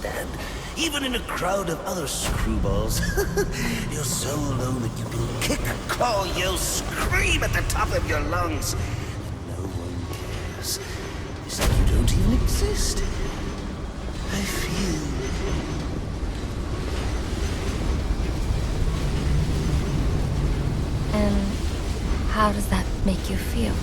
understand. Even in a crowd of other screwballs, you're so alone that you can kick, claw, yell, scream at the top of your lungs. No one cares. It's like you don't even exist. I feel... And how does that make you feel?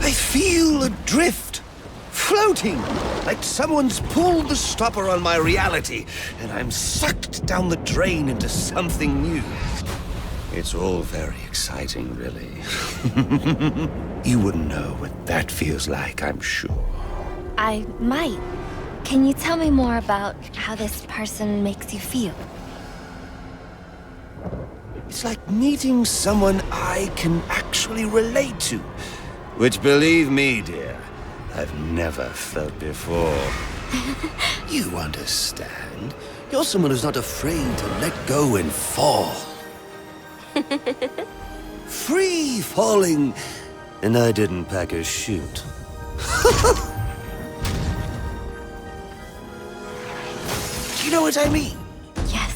I feel adrift, floating, like someone's pulled the stopper on my reality, and I'm sucked down the drain into something new. It's all very exciting, really. You wouldn't know what that feels like, I'm sure. I might. Can you tell me more about how this person makes you feel? It's like meeting someone I can actually relate to. Which, believe me, dear, I've never felt before. You understand? You're someone who's not afraid to let go and fall. Free falling, and I didn't pack a chute. Do you know what I mean? Yes.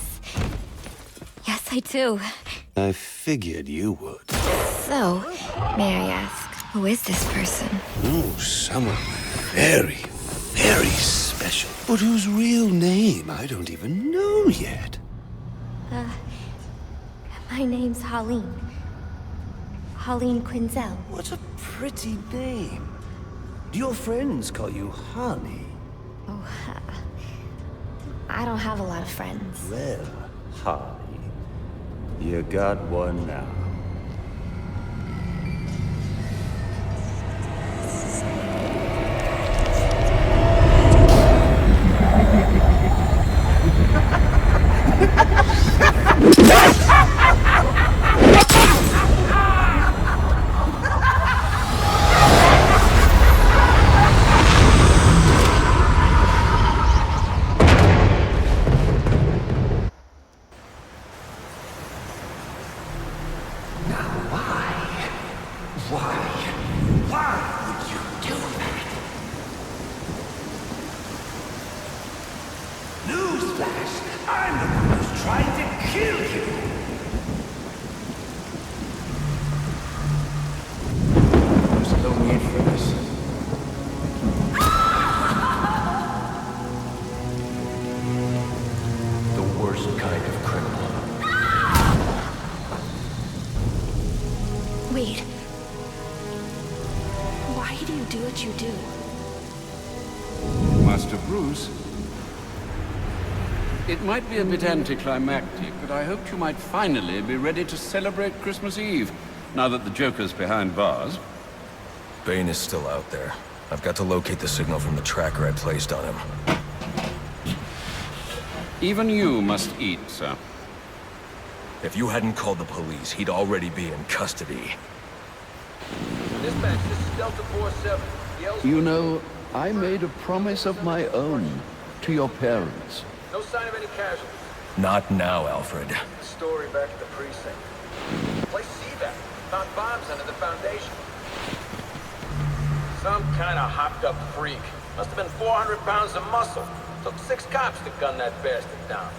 Yes, I do. I figured you would. So, may I ask, who is this person? Oh, someone very, very special. But whose real name I don't even know yet. My name's Holleen. Holleen Quinzel. What a pretty name. Do your friends call you Honey? Oh, I don't have a lot of friends. Well, Honey, you got one now. Why would you do that? Newsflash! I'm the one who's trying to kill you! There's no need for this. The worst kind of criminal. Wait. Why do you do what you do? Master Bruce, it might be a bit anticlimactic, but I hoped you might finally be ready to celebrate Christmas Eve, now that the Joker's behind bars. Bane is still out there. I've got to locate the signal from the tracker I placed on him. Even you must eat, sir. If you hadn't called the police, he'd already be in custody. Dispatch, this is Delta 47. You know, I made a promise of my own to your parents. No sign of any casualties. Not now, Alfred. The story back at the precinct. Place CVAC. Found bombs under the foundation. Some kind of hopped-up freak. Must have been 400 pounds of muscle. Took 6 cops to gun that bastard down.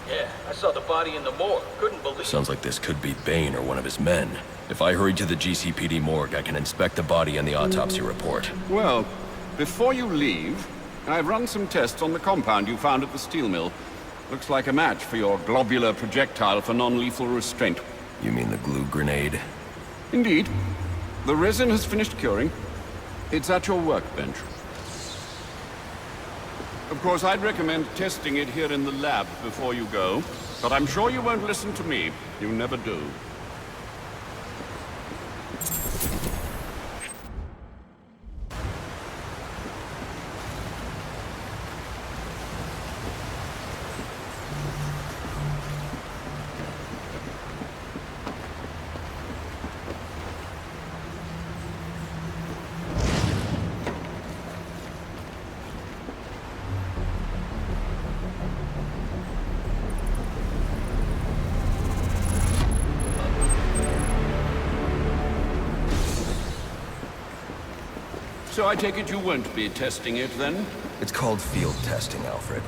Yeah, I saw the body in the morgue. Couldn't believe it. Sounds like this could be Bane or one of his men. If I hurry to the GCPD morgue, I can inspect the body and the autopsy report. Well, before you leave, I've run some tests on the compound you found at the steel mill. Looks like a match for your globular projectile for non-lethal restraint. You mean the glue grenade? Indeed. The resin has finished curing. It's at your workbench. Of course, I'd recommend testing it here in the lab before you go, but I'm sure you won't listen to me. You never do. So I take it you won't be testing it, then? It's called field testing, Alfred.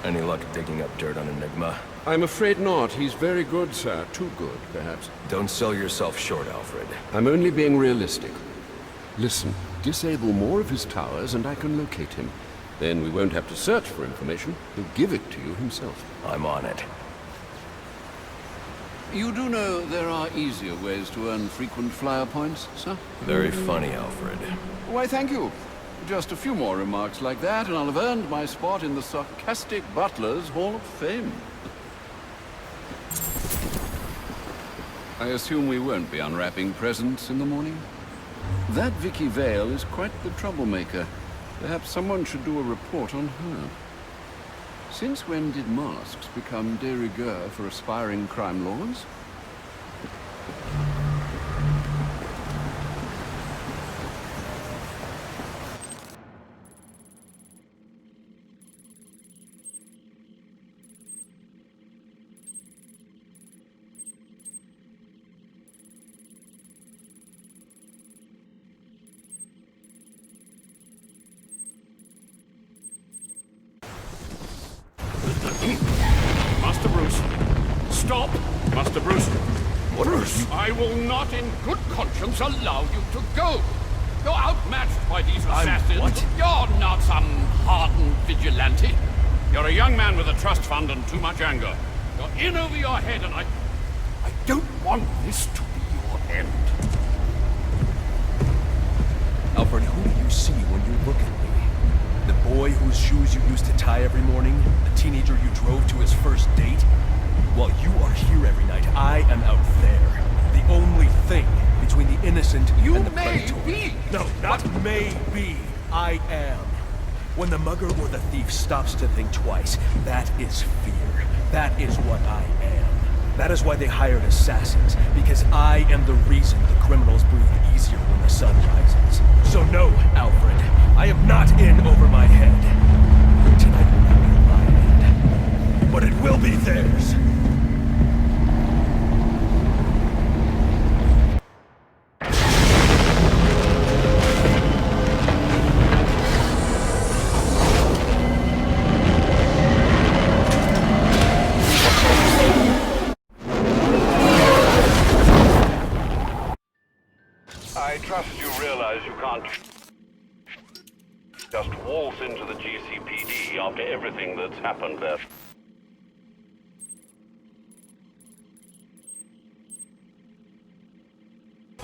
Any luck digging up dirt on Enigma? I'm afraid not. He's very good, sir. Too good, perhaps. Don't sell yourself short, Alfred. I'm only being realistic. Listen, disable more of his towers and I can locate him. Then we won't have to search for information. He'll give it to you himself. I'm on it. You do know there are easier ways to earn frequent flyer points, sir? Very funny, Alfred. Why, thank you. Just a few more remarks like that, and I'll have earned my spot in the Sarcastic Butlers Hall of Fame. I assume we won't be unwrapping presents in the morning? That Vicky Vale is quite the troublemaker. Perhaps someone should do a report on her. Since when did masks become de rigueur for aspiring crime lords? Master Bruce. Stop! Master Bruce. Bruce! I will not in good conscience allow you to go. You're outmatched by these assassins. What? You're not some hardened vigilante. You're a young man with a trust fund and too much anger. You're in over your head and I don't want this to be your end. Alfred, who do you see when you look at me? The boy whose shoes you used to tie every morning? The teenager you drove to his first date? While you are here every night, I am out there. The only thing between the innocent and the predator. Be. No, not may be. I am. When the mugger or the thief stops to think twice, that is fear. That is what I am. That is why they hired assassins, because I am the reason the criminals breathe easier when the sun rises. So no, Alfred, I am not in over my head. Tonight will not be my end, but it will be theirs. I trust you realize you can't just waltz into the GCPD after everything that's happened there.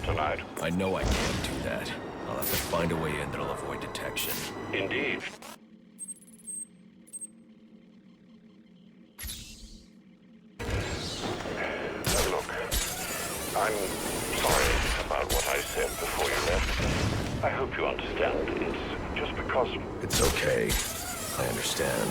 Tonight. I know I can't do that. I'll have to find a way in that'll avoid detection. Indeed. Look, I'm sorry about what I said before you left. I hope you understand. It's just because... It's okay. I understand.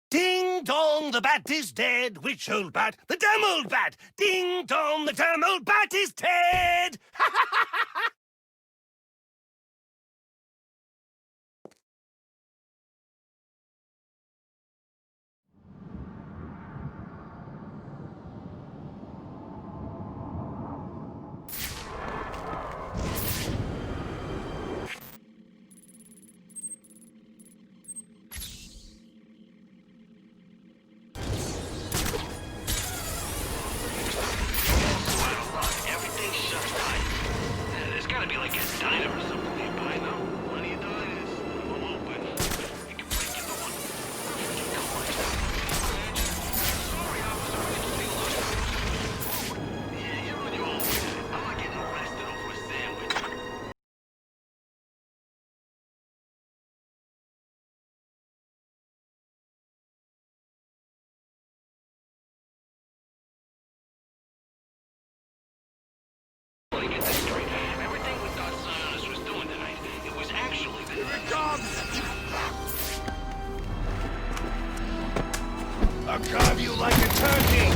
Ding dong, the bat is dead. Which old bat? The damn old bat. Ding dong, the damn old bat is dead. Everything's shut tight. carve you like a turkey!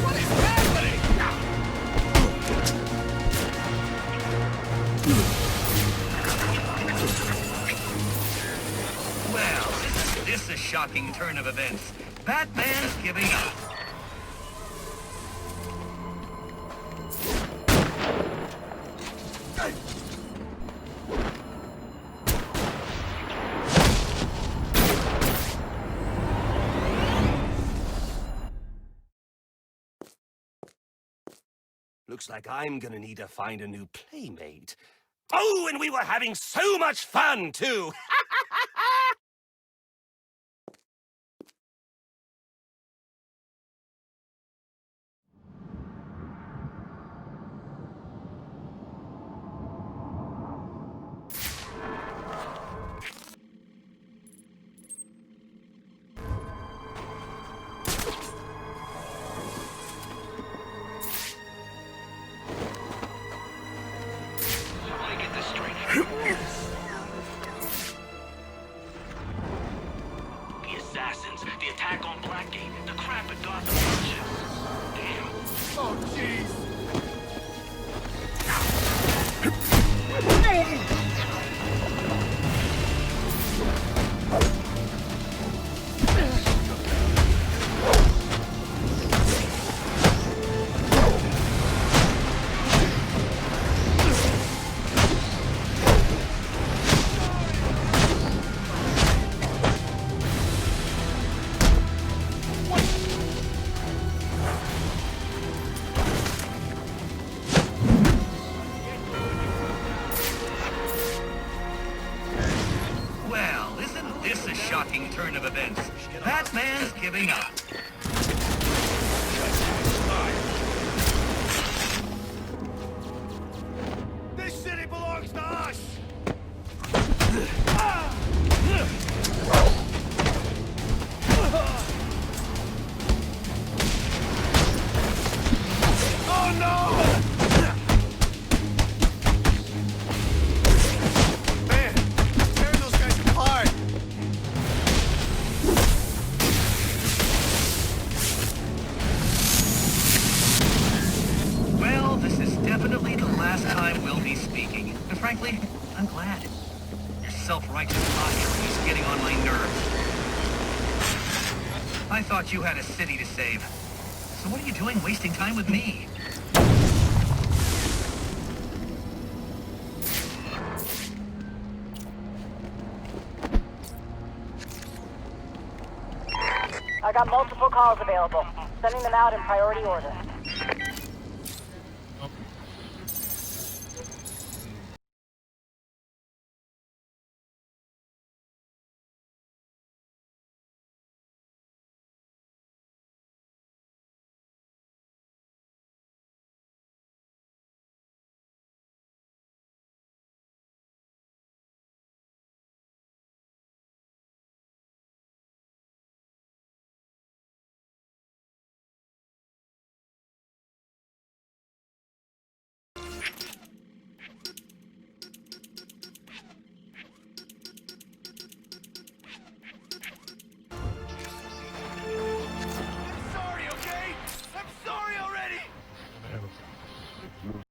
What is happening? Well, isn't this a shocking turn of events? Batman's giving up. Looks like I'm gonna need to find a new playmate. Oh, and we were having so much fun, too! The assassins, the attack on Blackgate, the crap at Gotham Junction. Damn. Oh, jeez. Well, isn't this a shocking turn of events? Batman's giving up. This city belongs to us! Oh no! Man, tearing those guys apart! Well, this is definitely the last time we'll be speaking. And frankly, I'm glad. Your self-righteous posture is getting on my nerves. I thought you had a city to save. So what are you doing wasting time with me? I got multiple calls available. Sending them out in priority order.